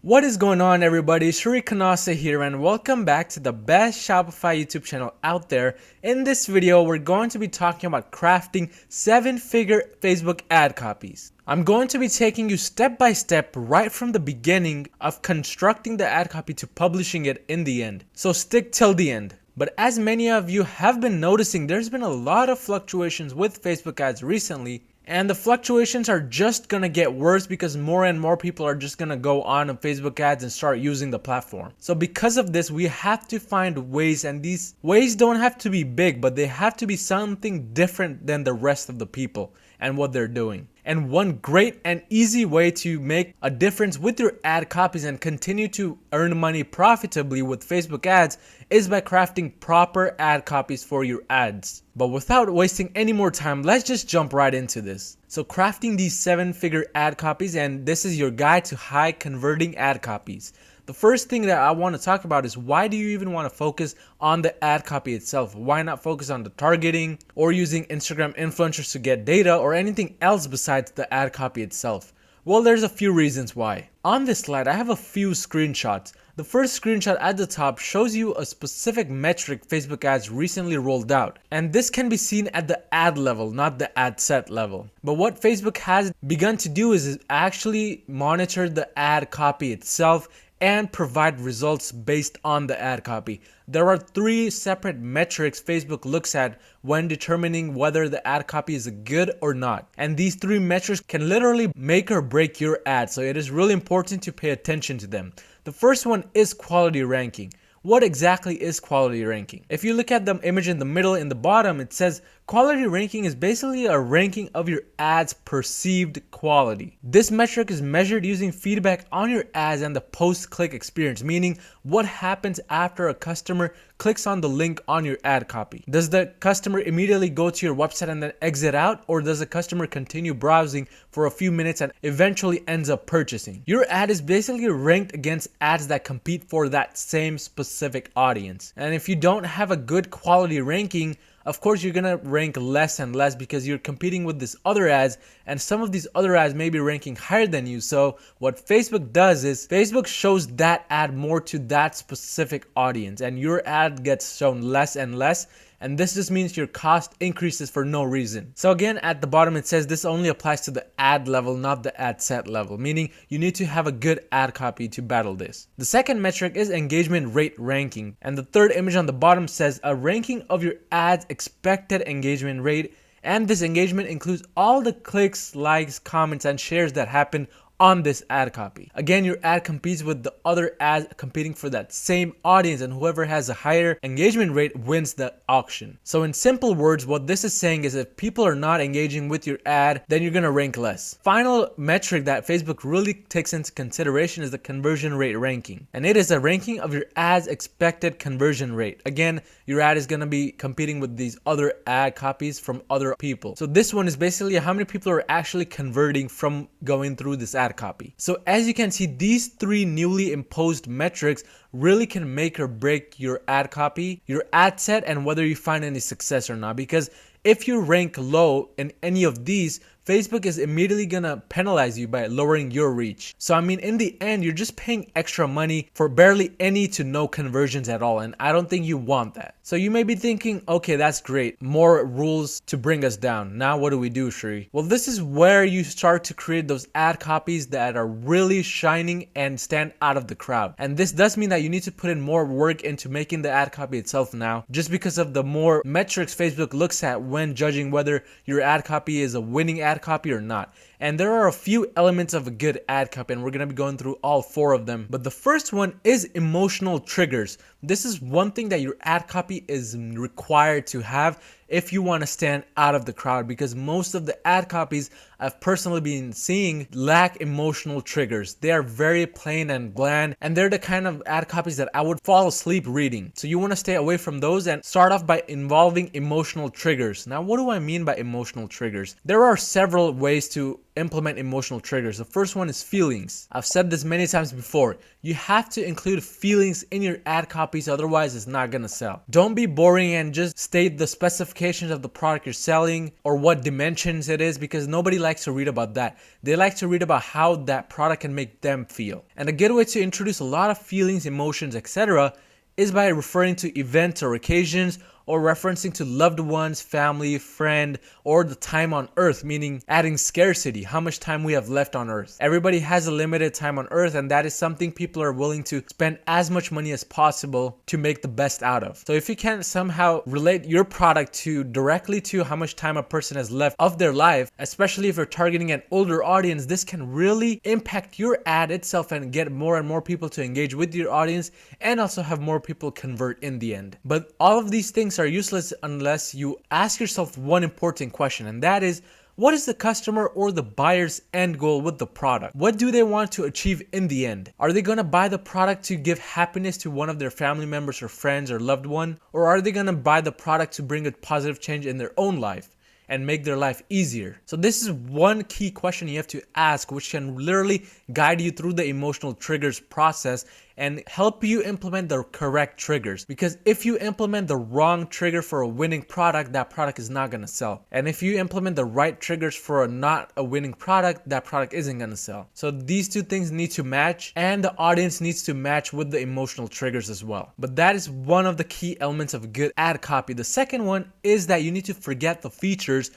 What is going on, everybody? Shri Kanase here, and welcome back to the best Shopify YouTube channel out there. In this video, we're going to be talking about crafting 7-figure Facebook ad copies. I'm going to be taking you step by step right from the beginning of constructing the ad copy to publishing it in the end. So stick till the end. But as many of you have been noticing, there's been a lot of fluctuations with Facebook ads recently. And the fluctuations are just gonna get worse because more and more people are just gonna go on Facebook ads and start using the platform. So because of this, we have to find ways, and these ways don't have to be big, but they have to be something different than the rest of the people and what they're doing. And one great and easy way to make a difference with your ad copies and continue to earn money profitably with Facebook ads is by crafting proper ad copies for your ads. But without wasting any more time, let's just jump right into this. So crafting these 7-figure ad copies, and this is your guide to high converting ad copies. The first thing that I want to talk about is, why do you even want to focus on the ad copy itself? Why not focus on the targeting or using Instagram influencers to get data or anything else besides the ad copy itself? Well, there's a few reasons why. On this slide, I have a few screenshots. The first screenshot at the top shows you a specific metric Facebook ads recently rolled out. And this can be seen at the ad level, not the ad set level. But what Facebook has begun to do is actually monitor the ad copy itself and provide results based on the ad copy. There are 3 separate metrics Facebook looks at when determining whether the ad copy is good or not. And these 3 metrics can literally make or break your ad, so it is really important to pay attention to them. The first one is quality ranking. What exactly is quality ranking? If you look at the image in the middle, in the bottom, it says quality ranking is basically a ranking of your ad's perceived quality. This metric is measured using feedback on your ads and the post-click experience, meaning what happens after a customer clicks on the link on your ad copy. Does the customer immediately go to your website and then exit out, or does the customer continue browsing for a few minutes and eventually ends up purchasing? Your ad is basically ranked against ads that compete for that same specific audience. And if you don't have a good quality ranking, of course you're gonna rank less and less because you're competing with these other ads, and some of these other ads may be ranking higher than you. So what Facebook does is Facebook shows that ad more to that specific audience, and your ad gets shown less and less. And this just means your cost increases for no reason. So again, at the bottom it says this only applies to the ad level, not the ad set level, meaning you need to have a good ad copy to battle this. The second metric is engagement rate ranking. And the third image on the bottom says a ranking of your ad's expected engagement rate. And this engagement includes all the clicks, likes, comments, and shares that happen on this ad copy. Again, your ad competes with the other ads competing for that same audience, and whoever has a higher engagement rate wins the auction. So in simple words, what this is saying is, if people are not engaging with your ad, then you're gonna rank less. Final metric that Facebook really takes into consideration is the conversion rate ranking. And it is a ranking of your ad's expected conversion rate. Again, your ad is gonna be competing with these other ad copies from other people. So this one is basically how many people are actually converting from going through this ad copy. So as you can see, these 3 newly imposed metrics really can make or break your ad copy, your ad set, and whether you find any success or not. Because if you rank low in any of these, Facebook is immediately gonna penalize you by lowering your reach. So I mean, in the end, you're just paying extra money for barely any to no conversions at all, and I don't think you want that. So you may be thinking, okay, that's great, more rules to bring us down. Now what do we do, Shri? Well, this is where you start to create those ad copies that are really shining and stand out of the crowd. And this does mean that you need to put in more work into making the ad copy itself now, just because of the more metrics Facebook looks at when judging whether your ad copy is a winning ad copy or not. And there are a few elements of a good ad copy, and we're going to be going through all 4 of them. But the first one is emotional triggers. This is one thing that your ad copy is required to have if you want to stand out of the crowd, because most of the ad copies I've personally been seeing lack emotional triggers. They are very plain and bland, and they're the kind of ad copies that I would fall asleep reading. So you want to stay away from those and start off by involving emotional triggers. Now, what do I mean by emotional triggers? There are several ways to implement emotional triggers. The first one is feelings. I've said this many times before. You have to include feelings in your ad copies, otherwise it's not gonna sell. Don't be boring and just state the specifications of the product you're selling or what dimensions it is, because nobody likes to read about that. They like to read about how that product can make them feel. And a good way to introduce a lot of feelings, emotions, etc. is by referring to events or occasions, or referencing to loved ones, family, friend, or the time on earth, meaning adding scarcity, how much time we have left on earth. Everybody has a limited time on earth, and that is something people are willing to spend as much money as possible to make the best out of. So if you can somehow relate your product directly to how much time a person has left of their life, especially if you're targeting an older audience, this can really impact your ad itself and get more and more people to engage with your audience, and also have more people convert in the end. But all of these things are useless unless you ask yourself one important question, and that is, what is the customer or the buyer's end goal with the product? What do they want to achieve in the end? Are they going to buy the product to give happiness to one of their family members or friends or loved one? Or are they going to buy the product to bring a positive change in their own life and make their life easier? So this is one key question you have to ask, which can literally guide you through the emotional triggers process and help you implement the correct triggers. Because if you implement the wrong trigger for a winning product, that product is not going to sell. And if you implement the right triggers for not a winning product, that product isn't going to sell. So these two things need to match, and the audience needs to match with the emotional triggers as well. But that is one of the key elements of a good ad copy. The second one is that you need to forget the features.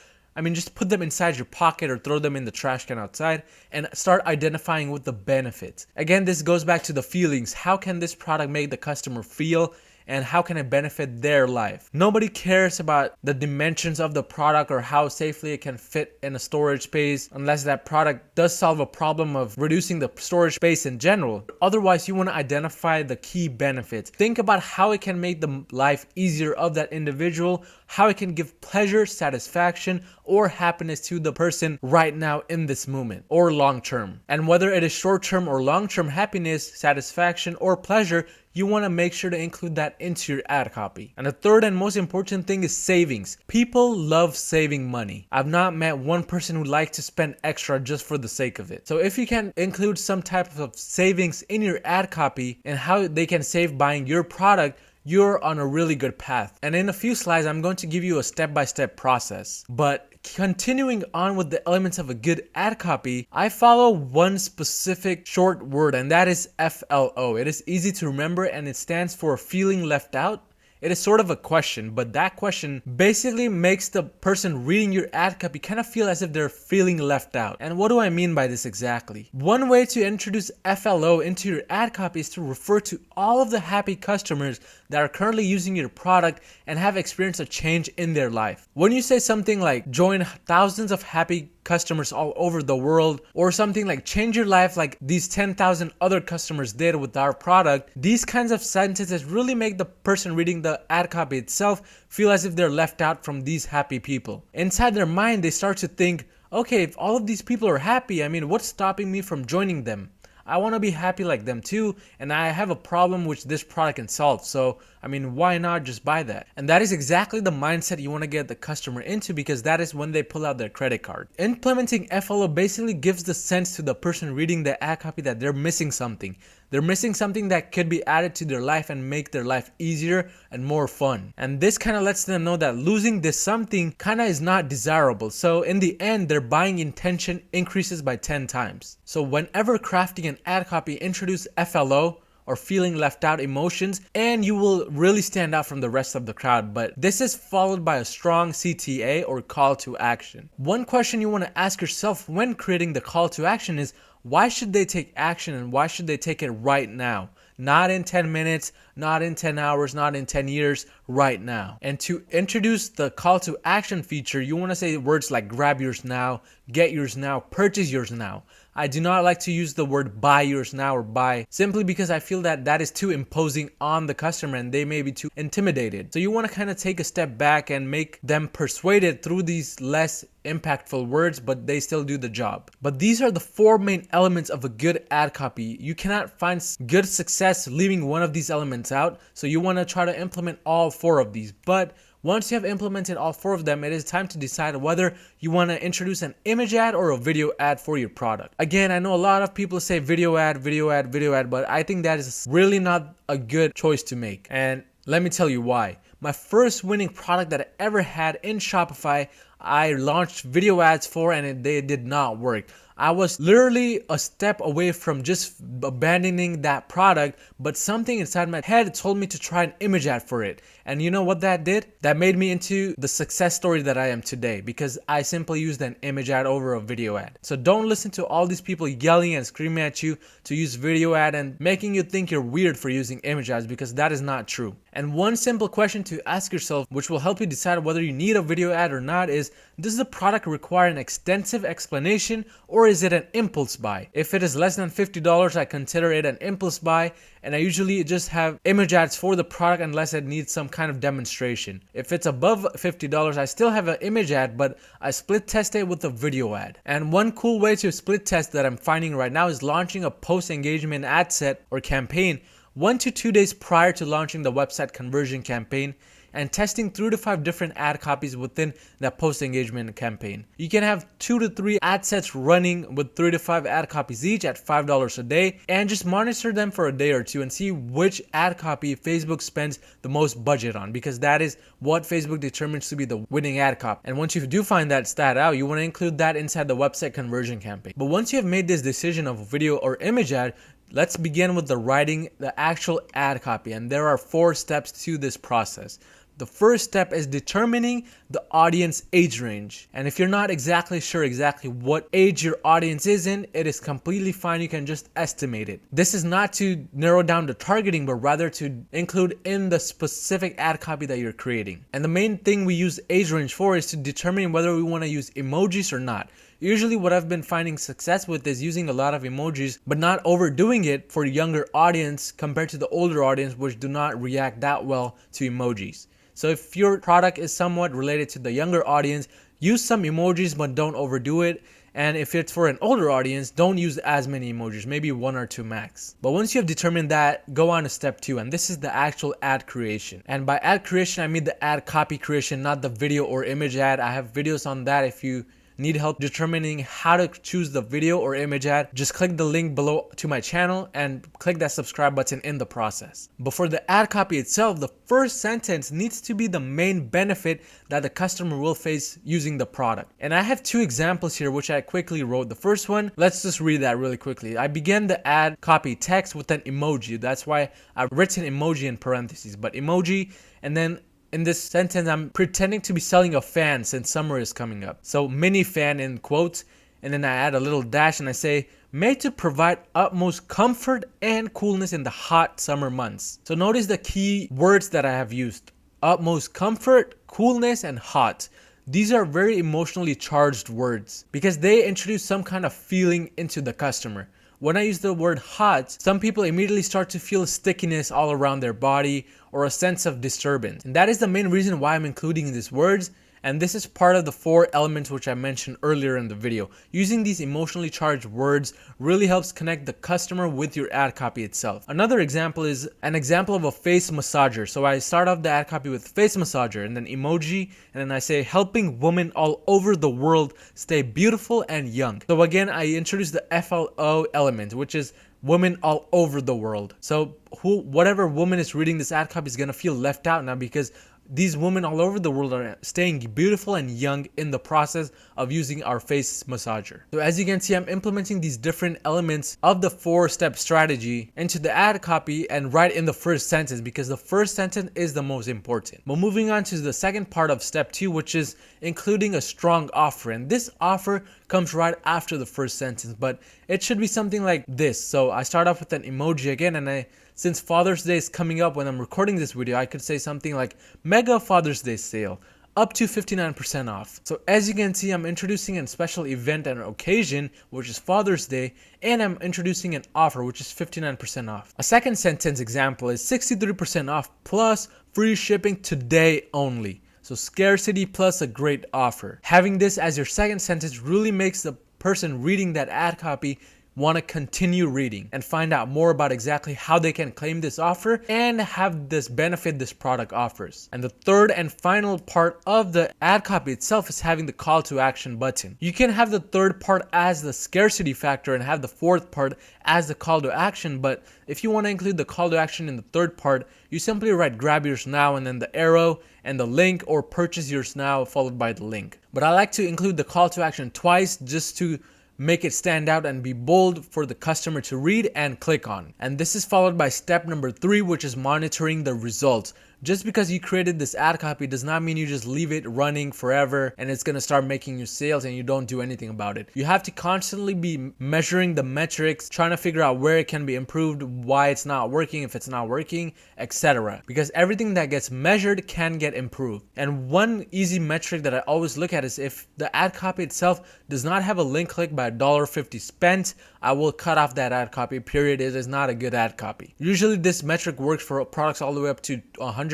Just put them inside your pocket or throw them in the trash can outside and start identifying with the benefits. Again, this goes back to the feelings. How can this product make the customer feel? And how can it benefit their life? Nobody cares about the dimensions of the product or how safely it can fit in a storage space unless that product does solve a problem of reducing the storage space in general. Otherwise, you want to identify the key benefits. Think about how it can make the life easier of that individual, how it can give pleasure, satisfaction, or happiness to the person right now in this moment or long term. And whether it is short term or long term happiness, satisfaction, or pleasure, you want to make sure to include that into your ad copy. And the third and most important thing is savings. People love saving money. I've not met one person who likes to spend extra just for the sake of it. So if you can include some type of savings in your ad copy and how they can save buying your product, you're on a really good path. And in a few slides, I'm going to give you a step-by-step process. But continuing on with the elements of a good ad copy, I follow one specific short word, and that is FLO. It is easy to remember, and it stands for feeling left out. It is sort of a question, but that question basically makes the person reading your ad copy kind of feel as if they're feeling left out. And what do I mean by this exactly? One way to introduce FLO into your ad copy is to refer to all of the happy customers that are currently using your product and have experienced a change in their life. When you say something like join thousands of happy customers all over the world, or something like change your life like these 10,000 other customers did with our product, these kinds of sentences really make the person reading the ad copy itself feel as if they're left out from these happy people. Inside their mind, they start to think, okay, if all of these people are happy, what's stopping me from joining them? I want to be happy like them too, and I have a problem which this product can solve. So, why not just buy that? And that is exactly the mindset you want to get the customer into, because that is when they pull out their credit card. Implementing FLO basically gives the sense to the person reading the ad copy that they're missing something. They're missing something that could be added to their life and make their life easier and more fun. And this kind of lets them know that losing this something kind of is not desirable. So in the end, their buying intention increases by 10 times. So whenever crafting an ad copy, introduce FLO, or feeling left out emotions, and you will really stand out from the rest of the crowd. But this is followed by a strong CTA, or call to action. One question you want to ask yourself when creating the call to action is, why should they take action, and why should they take it right now? Not in 10 minutes, not in 10 hours, not in 10 years, right now. And to introduce the call to action feature, you want to say words like grab yours now, get yours now, purchase yours now. I do not like to use the word buy yours now or buy, simply because I feel that that is too imposing on the customer and they may be too intimidated. So you want to kind of take a step back and make them persuaded through these less impactful words, but they still do the job. But these are the 4 main elements of a good ad copy. You cannot find good success leaving one of these elements out, so you want to try to implement all 4 of these. But Once you have implemented all 4 of them, it is time to decide whether you want to introduce an image ad or a video ad for your product. Again, I know a lot of people say video ad, video ad, video ad, but I think that is really not a good choice to make. And let me tell you why. My first winning product that I ever had in Shopify, I launched video ads for, and they did not work. I was literally a step away from just abandoning that product, but something inside my head told me to try an image ad for it. And you know what that did? That made me into the success story that I am today, because I simply used an image ad over a video ad. So don't listen to all these people yelling and screaming at you to use video ad and making you think you're weird for using image ads, because that is not true. And one simple question to ask yourself, which will help you decide whether you need a video ad or not, is does the product require an extensive explanation, or is it an impulse buy? If it is less than $50, I consider it an impulse buy, and I usually just have image ads for the product unless it needs some kind of demonstration. If it's above $50, I still have an image ad, but I split test it with a video ad. And one cool way to split test that I'm finding right now is launching a post engagement ad set or campaign 1 to 2 days prior to launching the website conversion campaign, and testing 3 to 5 different ad copies within that post engagement campaign. You can have 2 to 3 ad sets running with 3 to 5 ad copies each at $5 a day, and just monitor them for a day or two and see which ad copy Facebook spends the most budget on, because that is what Facebook determines to be the winning ad copy. And once you do find that stat out, you want to include that inside the website conversion campaign. But once you have made this decision of video or image ad, let's begin with the writing the actual ad copy, and there are 4 steps to this process. The first step is determining the audience age range. And if you're not exactly sure what age your audience is in, it is completely fine. You can just estimate it. This is not to narrow down the targeting, but rather to include in the specific ad copy that you're creating. And the main thing we use age range for is to determine whether we want to use emojis or not. Usually what I've been finding success with is using a lot of emojis, but not overdoing it for a younger audience compared to the older audience, which do not react that well to emojis. So if your product is somewhat related to the younger audience, use some emojis, but don't overdo it. And if it's for an older audience, don't use as many emojis, maybe 1 or 2 max. But once you have determined that, go on to step 2, and this is the actual ad creation. And by ad creation, I mean the ad copy creation, not the video or image ad. I have videos on that. If you need help determining how to choose the video or image ad, just click the link below to my channel and click that subscribe button in the process. But for the ad copy itself, the first sentence needs to be the main benefit that the customer will face using the product. And I have 2 examples here which I quickly wrote. The first one, let's just read that really quickly. I began the ad copy text with an emoji. That's why I've written emoji in parentheses, but emoji, and then in this sentence, I'm pretending to be selling a fan since summer is coming up. So mini fan in quotes, and then I add a little dash and I say, made to provide utmost comfort and coolness in the hot summer months. So notice the key words that I have used: utmost comfort, coolness, and hot. These are very emotionally charged words because they introduce some kind of feeling into the customer. When I use the word hot, some people immediately start to feel stickiness all around their body or a sense of disturbance. And that is the main reason why I'm including these words. And this is part of the 4 elements which I mentioned earlier in the video. Using these emotionally charged words really helps connect the customer with your ad copy itself. Another example is an example of a face massager. So I start off the ad copy with face massager and then emoji, and then I say helping women all over the world stay beautiful and young. So again, I introduce the FOLO element, which is women all over the world. So whatever woman is reading this ad copy is going to feel left out now, because these women all over the world are staying beautiful and young in the process of using our face massager. So as you can see, I'm implementing these different elements of the 4-step strategy into the ad copy and right in the first sentence, because the first sentence is the most important. But moving on to the second part of step 2, which is including a strong offer. And this offer comes right after the first sentence, but it should be something like this. So I start off with an emoji again, and since Father's Day is coming up when I'm recording this video, I could say something like Mega Father's Day sale, up to 59% off. So as you can see, I'm introducing a special event and occasion, which is Father's Day, and I'm introducing an offer, which is 59% off. A second sentence example is 63% off plus free shipping today only. So scarcity plus a great offer. Having this as your second sentence really makes the person reading that ad copy want to continue reading and find out more about exactly how they can claim this offer and have this benefit this product offers. And the third and final part of the ad copy itself is having the call to action button. You can have the third part as the scarcity factor and have the fourth part as the call to action, but if you want to include the call to action in the third part, you simply write grab yours now and then the arrow and the link, or purchase yours now followed by the link. But I like to include the call to action twice just to make it stand out and be bold for the customer to read and click on. And this is followed by step number 3, which is monitoring the results. Just because you created this ad copy does not mean you just leave it running forever and it's going to start making you sales and you don't do anything about it. You have to constantly be measuring the metrics, trying to figure out where it can be improved, why it's not working, if it's not working, etc. Because everything that gets measured can get improved. And one easy metric that I always look at is if the ad copy itself does not have a link click by $1.50 spent, I will cut off that ad copy, period. It is not a good ad copy. Usually this metric works for products all the way up to $100,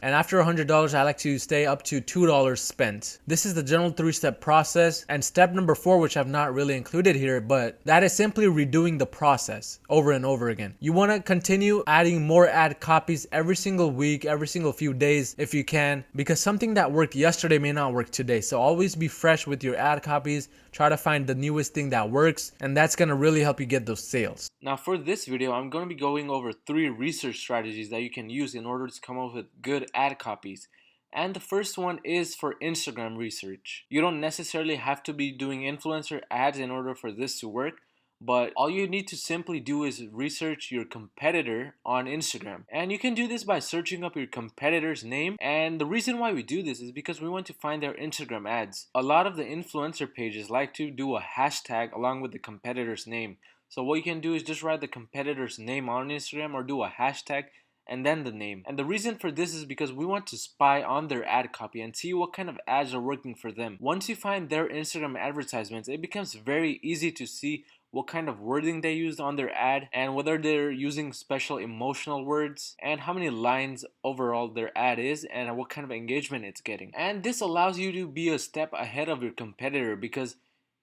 and after $100 I like to stay up to $2 spent. This is the general 3-step process. And step number 4, which I've not really included here, but that is simply redoing the process over and over again. You want to continue adding more ad copies every single week, every single few days if you can, because something that worked yesterday may not work today. So always be fresh with your ad copies. Try to find the newest thing that works, and that's going to really help you get those sales. Now for this video, I'm going to be going over 3 research strategies that you can use in order to come up with good ad copies. And the first one is for Instagram research. You don't necessarily have to be doing influencer ads in order for this to work, but all you need to simply do is research your competitor on Instagram. And you can do this by searching up your competitor's name. And the reason why we do this is because we want to find their Instagram ads. A lot of the influencer pages like to do a hashtag along with the competitor's name. So what you can do is just write the competitor's name on Instagram or do a hashtag and then the name. And the reason for this is because we want to spy on their ad copy and see what kind of ads are working for them. Once you find their Instagram advertisements, it becomes very easy to see what kind of wording they used on their ad and whether they're using special emotional words and how many lines overall their ad is and what kind of engagement it's getting. And this allows you to be a step ahead of your competitor, because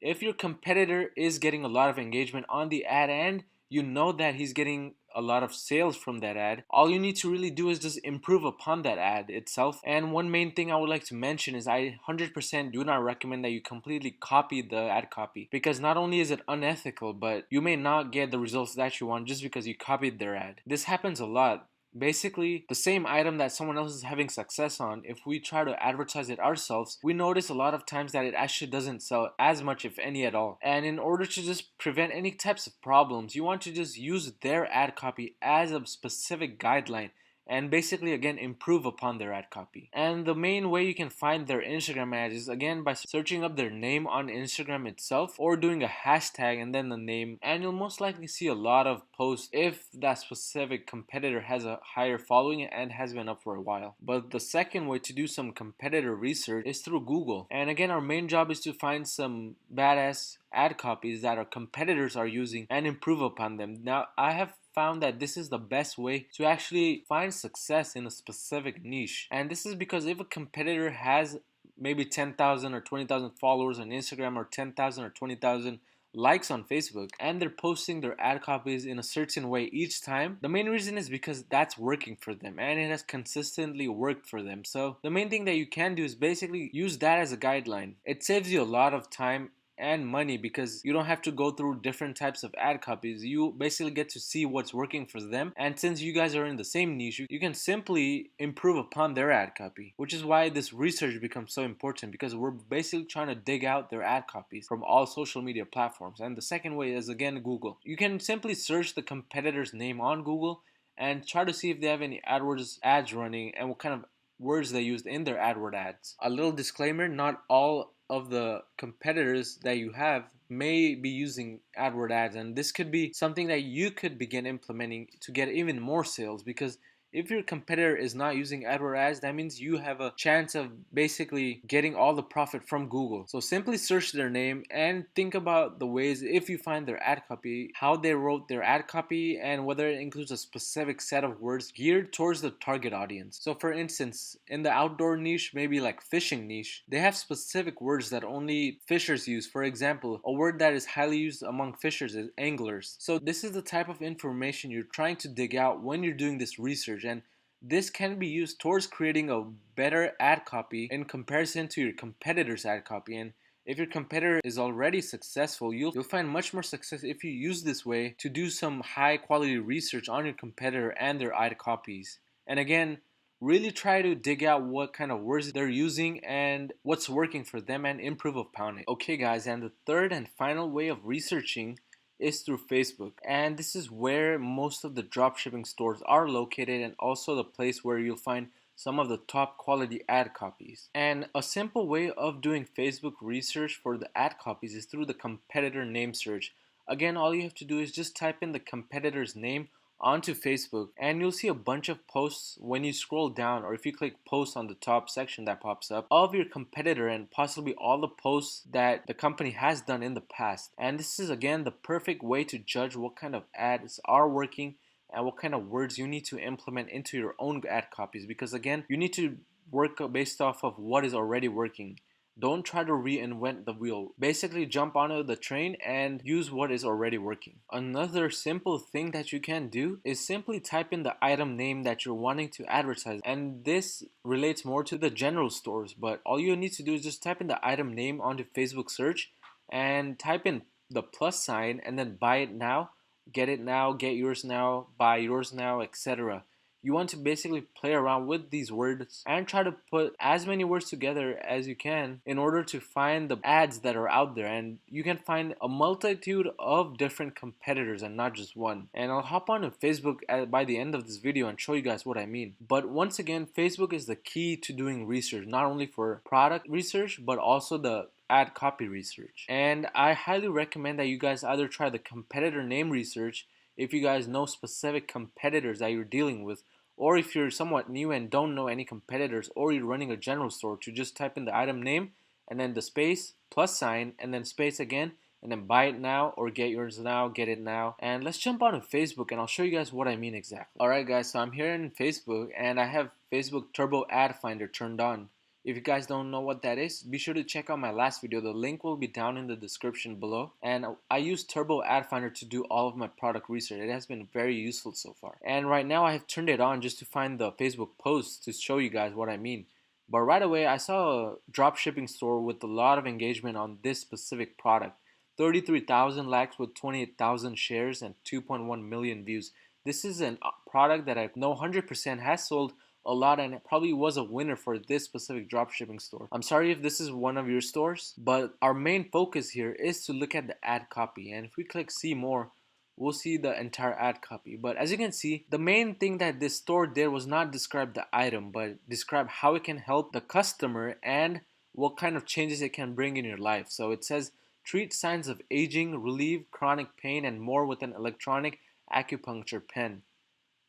if your competitor is getting a lot of engagement on the ad and you know that he's getting a lot of sales from that ad, all you need to really do is just improve upon that ad itself. And one main thing I would like to mention is I 100% do not recommend that you completely copy the ad copy, because not only is it unethical, but you may not get the results that you want just because you copied their ad. This happens a lot. Basically, the same item that someone else is having success on, if we try to advertise it ourselves, we notice a lot of times that it actually doesn't sell as much, if any at all. And in order to just prevent any types of problems, you want to just use their ad copy as a specific guideline and basically again improve upon their ad copy. And the main way you can find their Instagram ads is again by searching up their name on Instagram itself or doing a hashtag and then the name, and you'll most likely see a lot of posts if that specific competitor has a higher following and has been up for a while. But the second way to do some competitor research is through Google. And again, our main job is to find some badass ad copies that our competitors are using and improve upon them. Now, I have found that this is the best way to actually find success in a specific niche. And this is because if a competitor has maybe 10,000 or 20,000 followers on Instagram or 10,000 or 20,000 likes on Facebook and they're posting their ad copies in a certain way each time, the main reason is because that's working for them and it has consistently worked for them. So the main thing that you can do is basically use that as a guideline. It saves you a lot of time and money because you don't have to go through different types of ad copies. You basically get to see what's working for them, and since you guys are in the same niche, you can simply improve upon their ad copy, which is why this research becomes so important, because we're basically trying to dig out their ad copies from all social media platforms. And the second way is again Google. You can simply search the competitor's name on Google and try to see if they have any AdWords ads running and what kind of words they used in their AdWords ads. A little disclaimer, not all of the competitors that you have may be using AdWords ads, and this could be something that you could begin implementing to get even more sales, because If your competitor is not using AdWord ads, that means you have a chance of basically getting all the profit from Google. So simply search their name and think about the ways, if you find their ad copy, how they wrote their ad copy, and whether it includes a specific set of words geared towards the target audience. So for instance, in the outdoor niche, maybe like fishing niche, they have specific words that only fishers use. For example, a word that is highly used among fishers is anglers. So this is the type of information you're trying to dig out when you're doing this research, and this can be used towards creating a better ad copy in comparison to your competitor's ad copy. And if your competitor is already successful, you'll find much more success if you use this way to do some high quality research on your competitor and their ad copies. And again, really try to dig out what kind of words they're using and what's working for them and improve upon it. Okay guys, and the third and final way of researching is through Facebook, and this is where most of the dropshipping stores are located, and also the place where you'll find some of the top quality ad copies. And a simple way of doing Facebook research for the ad copies is through the competitor name search. Again, all you have to do is just type in the competitor's name onto Facebook, and you'll see a bunch of posts when you scroll down, or if you click post on the top section that pops up, of your competitor and possibly all the posts that the company has done in the past. And this is again the perfect way to judge what kind of ads are working and what kind of words you need to implement into your own ad copies, because again, you need to work based off of what is already working. Don't try to reinvent the wheel. Basically jump onto the train and use what is already working. Another simple thing that you can do is simply type in the item name that you're wanting to advertise. And this relates more to the general stores, but all you need to do is just type in the item name onto Facebook search and type in the plus sign and then buy it now, get it now, get yours now, buy yours now, etc. You want to basically play around with these words and try to put as many words together as you can in order to find the ads that are out there. And you can find a multitude of different competitors and not just one. And I'll hop on to Facebook by the end of this video and show you guys what I mean. But once again, Facebook is the key to doing research, not only for product research, but also the ad copy research. And I highly recommend that you guys either try the competitor name research if you guys know specific competitors that you're dealing with, or if you're somewhat new and don't know any competitors, or you're running a general store, to just type in the item name and then the space plus sign and then space again and then buy it now or get yours now, get it now. And let's jump on to Facebook and I'll show you guys what I mean exactly. Alright guys, so I'm here in Facebook and I have Facebook Turbo Ad Finder turned on. If you guys don't know what that is, be sure to check out my last video. The link will be down in the description below. And I use Turbo Ad Finder to do all of my product research. It has been very useful so far. And right now I have turned it on just to find the Facebook posts to show you guys what I mean. But right away I saw a dropshipping store with a lot of engagement on this specific product. 33,000 likes with 28,000 shares and 2.1 million views. This is a product that I know 100% has sold a lot, and it probably was a winner for this specific dropshipping store. I'm sorry if this is one of your stores, but our main focus here is to look at the ad copy. And if we click see more, we'll see the entire ad copy. But as you can see, the main thing that this store did was not describe the item, but describe how it can help the customer and what kind of changes it can bring in your life. So it says, treat signs of aging, relieve chronic pain, and more with an electronic acupuncture pen.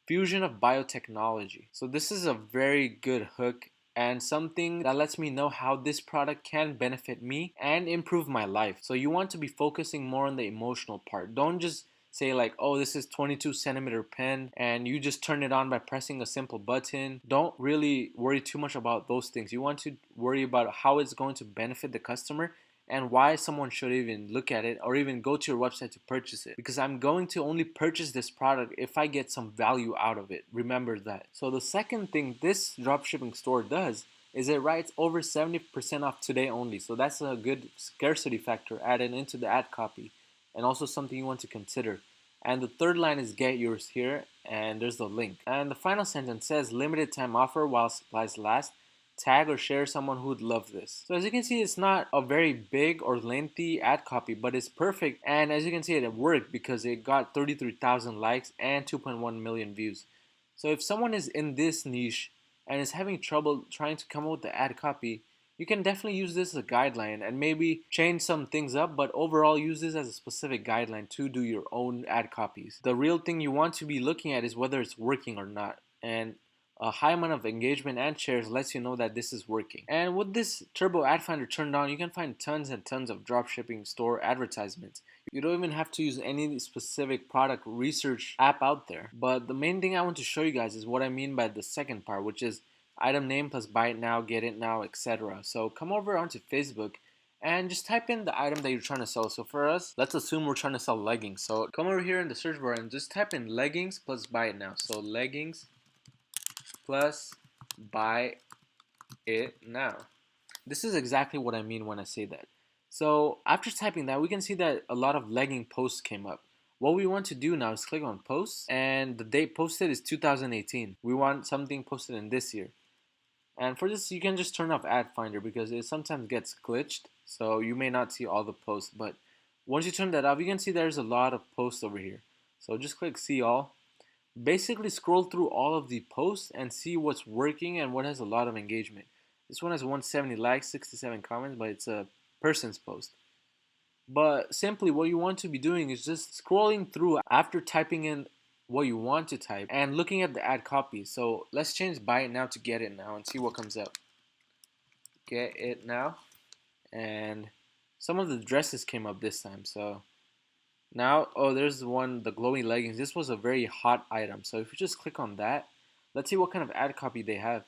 Fusion of biotechnology. So this is a very good hook and something that lets me know how this product can benefit me and improve my life. So you want to be focusing more on the emotional part. Don't just say like, oh, this is 22 centimeter pen and you just turn it on by pressing a simple button. Don't really worry too much about those things. You want to worry about how it's going to benefit the customer and why someone should even look at it or even go to your website to purchase it. Because I'm going to only purchase this product if I get some value out of it. Remember that. So the second thing this dropshipping store does is it writes over 70% off today only. So that's a good scarcity factor added into the ad copy and also something you want to consider. And the third line is get yours here, and there's the link. And the final sentence says limited time offer while supplies last. Tag or share someone who would love this. So as you can see, it's not a very big or lengthy ad copy, but it's perfect. And as you can see, it worked because it got 33,000 likes and 2.1 million views. So if someone is in this niche and is having trouble trying to come up with the ad copy, you can definitely use this as a guideline and maybe change some things up, but overall use this as a specific guideline to do your own ad copies. The real thing you want to be looking at is whether it's working or not. and a high amount of engagement and shares lets you know that this is working. And with this Turbo Ad Finder turned on, you can find tons and tons of dropshipping store advertisements. You don't even have to use any specific product research app out there. But the main thing I want to show you guys is what I mean by the second part, which is item name plus buy it now, get it now, etc. So come over onto Facebook and just type in the item that you're trying to sell. So for us, let's assume we're trying to sell leggings. So come over here in the search bar and just type in leggings plus buy it now. So leggings plus buy it now. This is exactly what I mean when I say that. So after typing that, we can see that a lot of legging posts came up. What we want to do now is click on posts, and the date posted is 2018. We want something posted in this year. And for this, you can just turn off Ad Finder because it sometimes gets glitched. So you may not see all the posts, but once you turn that off, you can see there's a lot of posts over here. So just click see all. Basically scroll through all of the posts and see what's working and what has a lot of engagement. This one has 170 likes, 67 comments, but it's a person's post. But simply what you want to be doing is just scrolling through after typing in what you want to type and looking at the ad copy. So let's change buy it now to get it now and see what comes up. Get it now. And some of the dresses came up this time. So now, oh, there's one, the glowing leggings. This was a very hot item. So if you just click on that, let's see what kind of ad copy they have.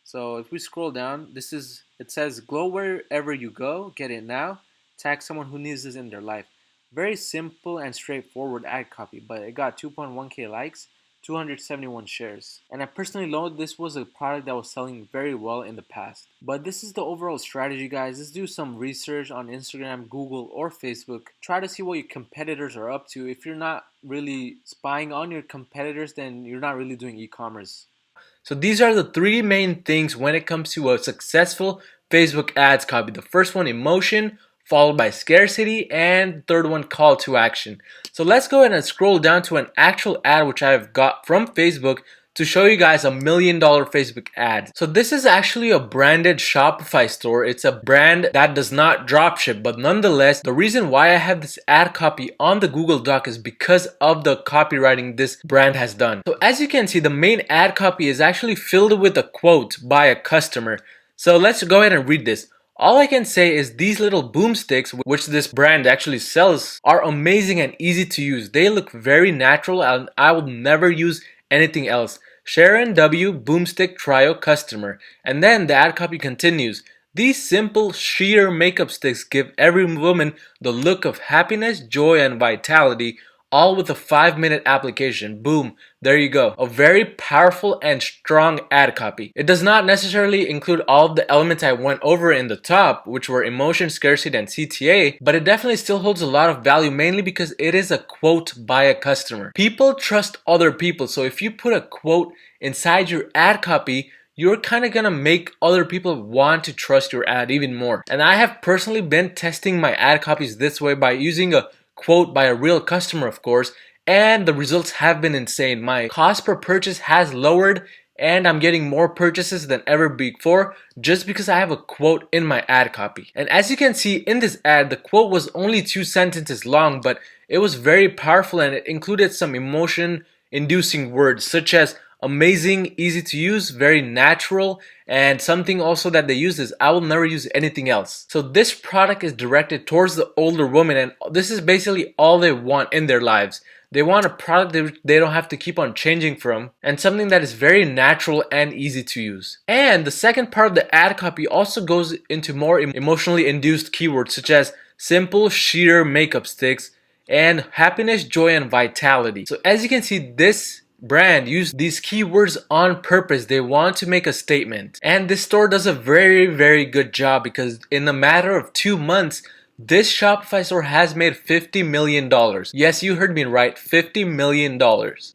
So if we scroll down, it says glow wherever you go, get it now, tag someone who needs this in their life. Very simple and straightforward ad copy, but it got 2.1k likes, 271 shares. And I personally know this was a product that was selling very well in the past. But this is the overall strategy, guys. Just do some research on Instagram, Google, or Facebook. Try to see what your competitors are up to. If you're not really spying on your competitors, then you're not really doing e-commerce. So these are the three main things when it comes to a successful Facebook ads copy. The first one, emotion, followed by scarcity, and the third one, call to action. So let's go ahead and scroll down to an actual ad which I've got from Facebook to show you guys $1 million Facebook ad. So this is actually a branded Shopify store. It's a brand that does not dropship, but nonetheless, the reason why I have this ad copy on the Google Doc is because of the copywriting this brand has done. So as you can see, the main ad copy is actually filled with a quote by a customer. So let's go ahead and read this. All I can say is these little boomsticks, which this brand actually sells, are amazing and easy to use. They look very natural and I would never use anything else. Sharon W. Boomstick Trio customer. And then the ad copy continues. These simple sheer makeup sticks give every woman the look of happiness, joy, and vitality, all with a 5-minute application. Boom, there you go. A very powerful and strong ad copy. It does not necessarily include all of the elements I went over in the top, which were emotion, scarcity, and CTA, but it definitely still holds a lot of value, mainly because it is a quote by a customer. People trust other people, so if you put a quote inside your ad copy, you're kind of gonna make other people want to trust your ad even more. And I have personally been testing my ad copies this way by using a quote by a real customer, of course, and the results have been insane. My cost per purchase has lowered and I'm getting more purchases than ever before just because I have a quote in my ad copy. And as you can see in this ad, the quote was only 2 sentences long, but it was very powerful and it included some emotion inducing words such as amazing, easy to use, very natural, and something also that they use is I will never use anything else. So this product is directed towards the older woman, and this is basically all they want in their lives. They want a product that they don't have to keep on changing from, and something that is very natural and easy to use. And the second part of the ad copy also goes into more emotionally induced keywords such as simple sheer makeup sticks and happiness, joy, and vitality. So as you can see, this brand used these keywords on purpose. They want to make a statement, and this store does a very good job because in a matter of 2 months this Shopify store has made $50 million. Yes, you heard me right, $50 million,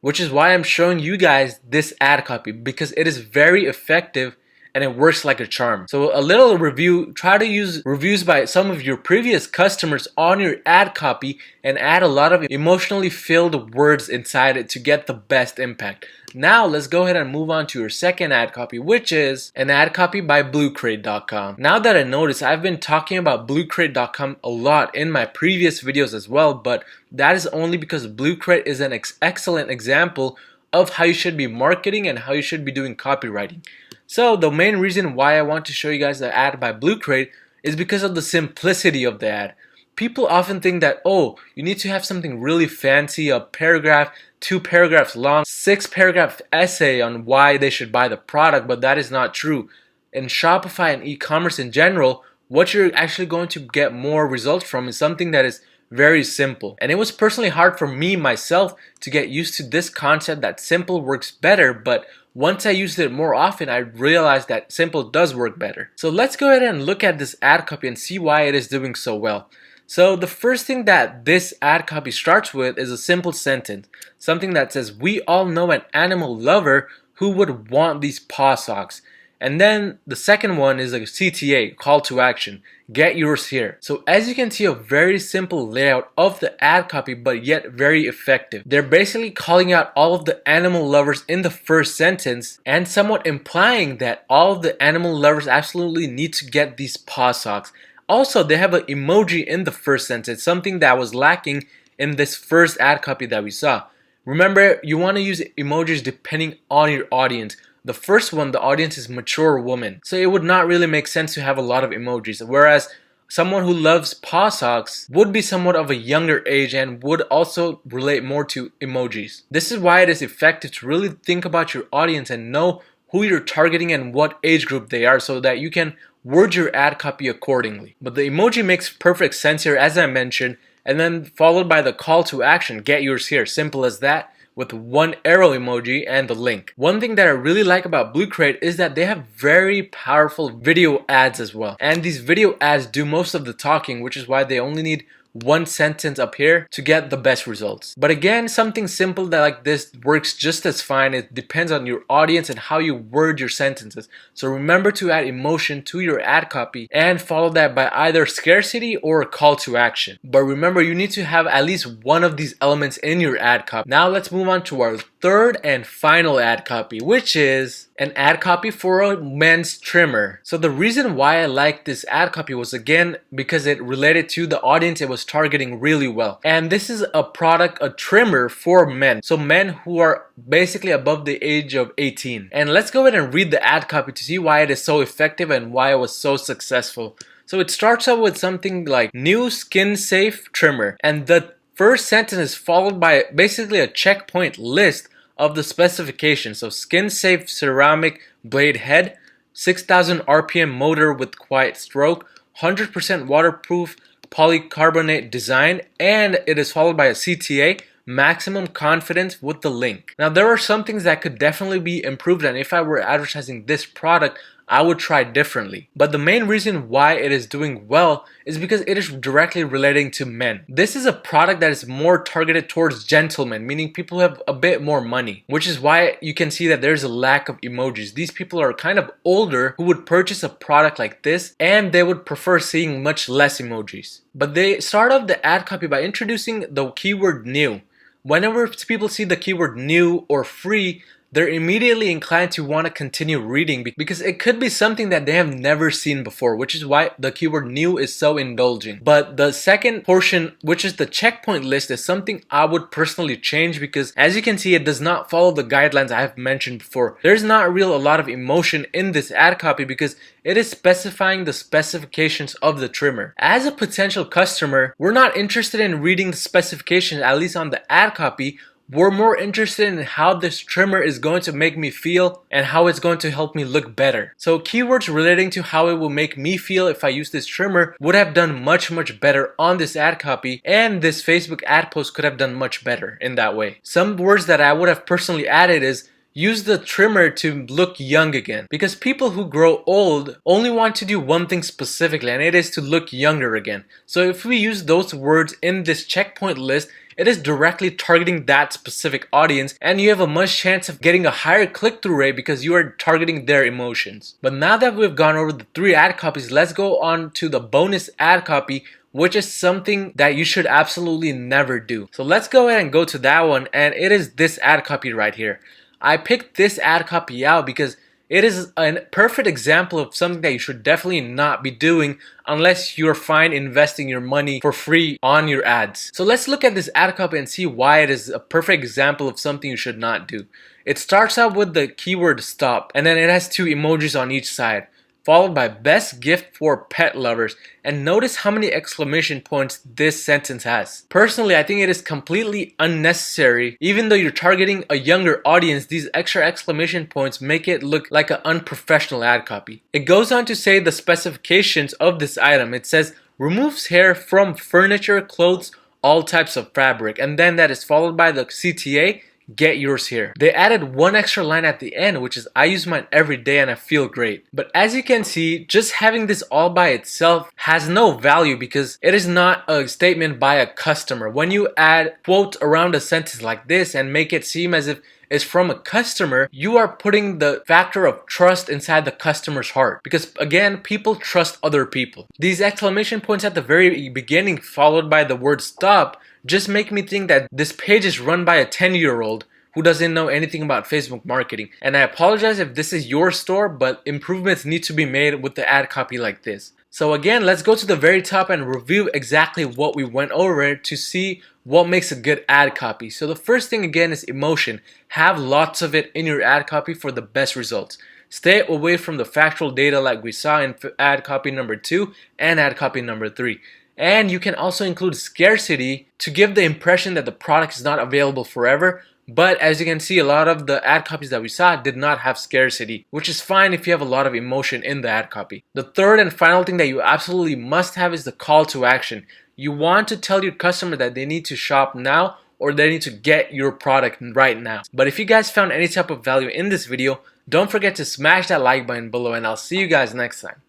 which is why I'm showing you guys this ad copy, because it is very effective and it works like a charm. So a little review, try to use reviews by some of your previous customers on your ad copy and add a lot of emotionally filled words inside it to get the best impact. Now let's go ahead and move on to your second ad copy, which is an ad copy by bluecrate.com. Now that I notice, I've been talking about bluecrate.com a lot in my previous videos as well, but that is only because Bluecrate is an excellent example of how you should be marketing and how you should be doing copywriting. So the main reason why I want to show you guys the ad by Blue Crate is because of the simplicity of the ad. People often think that, oh, you need to have something really fancy, a paragraph, 2 paragraphs long, 6-paragraph essay on why they should buy the product, but that is not true. In Shopify and e-commerce in general, what you're actually going to get more results from is something that is very simple. And it was personally hard for me myself to get used to this concept that simple works better, but once I used it more often, I realized that simple does work better. So let's go ahead and look at this ad copy and see why it is doing so well. So the first thing that this ad copy starts with is a simple sentence, something that says, "We all know an animal lover who would want these paw socks." And then the second one is a CTA, call to action, get yours here. So as you can see, a very simple layout of the ad copy, but yet very effective. They're basically calling out all of the animal lovers in the first sentence and somewhat implying that all of the animal lovers absolutely need to get these paw socks. Also, they have an emoji in the first sentence, something that was lacking in this first ad copy that we saw. Remember, you want to use emojis depending on your audience. The first one, the audience is mature women, so it would not really make sense to have a lot of emojis, whereas someone who loves paw socks would be somewhat of a younger age and would also relate more to emojis. This is why it is effective to really think about your audience and know who you're targeting and what age group they are so that you can word your ad copy accordingly. But the emoji makes perfect sense here, as I mentioned, and then followed by the call to action, get yours here, simple as that, with one arrow emoji and the link. One thing that I really like about Blue Crate is that they have very powerful video ads as well. And these video ads do most of the talking, which is why they only need one sentence up here to get the best results. But again, something simple that like this works just as fine. It depends on your audience and how you word your sentences. So remember to add emotion to your ad copy and follow that by either scarcity or a call to action. But remember, you need to have at least one of these elements in your ad copy. Now let's move on to our third and final ad copy, which is an ad copy for a men's trimmer. So the reason why I like this ad copy was again because it related to the audience it was targeting really well. And this is a product, a trimmer for men. So men who are basically above the age of 18. And let's go ahead and read the ad copy to see why it is so effective and why it was so successful. So it starts out with something like new skin safe trimmer, and the first sentence is followed by basically a checkpoint list of the specifications. So skin safe ceramic blade head, 6,000 RPM motor with quiet stroke, 100% waterproof polycarbonate design, and it is followed by a CTA, maximum confidence, with the link. Now there are some things that could definitely be improved, and if I were advertising this product, I would try differently. But the main reason why it is doing well is because it is directly relating to men. This is a product that is more targeted towards gentlemen, meaning people who have a bit more money, which is why you can see that there's a lack of emojis. These people are kind of older who would purchase a product like this, and they would prefer seeing much less emojis. But they start off the ad copy by introducing the keyword new. Whenever people see the keyword new or free, they're immediately inclined to want to continue reading because it could be something that they have never seen before, which is why the keyword new is so indulging. But the second portion, which is the checkpoint list, is something I would personally change because as you can see, it does not follow the guidelines I have mentioned before. There's not a lot of emotion in this ad copy because it is specifying the specifications of the trimmer. As a potential customer, we're not interested in reading the specifications, at least on the ad copy. We're more interested in how this trimmer is going to make me feel and how it's going to help me look better. So keywords relating to how it will make me feel if I use this trimmer would have done much better on this ad copy, and this Facebook ad post could have done much better in that way. Some words that I would have personally added is use the trimmer to look young again, because people who grow old only want to do one thing specifically, and it is to look younger again. So if we use those words in this checkpoint list, it is directly targeting that specific audience, and you have a much chance of getting a higher click-through rate because you are targeting their emotions. But now that we've gone over the 3 ad copies, let's go on to the bonus ad copy, which is something that you should absolutely never do. So let's go ahead and go to that one, and it is this ad copy right here. I picked this ad copy out because It is a perfect example of something that you should definitely not be doing unless you're fine investing your money for free on your ads. So let's look at this ad copy and see why it is a perfect example of something you should not do. It starts out with the keyword stop, and then it has 2 emojis on each side, followed by best gift for pet lovers. And notice how many exclamation points this sentence has. Personally, I think it is completely unnecessary. Even though you're targeting a younger audience, these extra exclamation points make it look like an unprofessional ad copy. It goes on to say the specifications of this item. It says removes hair from furniture, clothes, all types of fabric, and then that is followed by the CTA. Get yours here. They added 1 extra line at the end, which is I use mine every day and I feel great. But as you can see, just having this all by itself has no value because it is not a statement by a customer. When you add quote around a sentence like this and make it seem as if it's from a customer, you are putting the factor of trust inside the customer's heart, because again, people trust other people. These exclamation points at the very beginning followed by the word stop just make me think that this page is run by a 10-year-old who doesn't know anything about Facebook marketing. And I apologize if this is your store, but improvements need to be made with the ad copy like this. So again, let's go to the very top and review exactly what we went over to see what makes a good ad copy. So the first thing again is emotion. Have lots of it in your ad copy for the best results. Stay away from the factual data like we saw in ad copy number 2 and ad copy number 3. And you can also include scarcity to give the impression that the product is not available forever. But as you can see, a lot of the ad copies that we saw did not have scarcity, which is fine if you have a lot of emotion in the ad copy. The third and final thing that you absolutely must have is the call to action. You want to tell your customer that they need to shop now or they need to get your product right now. But if you guys found any type of value in this video, don't forget to smash that like button below, and I'll see you guys next time.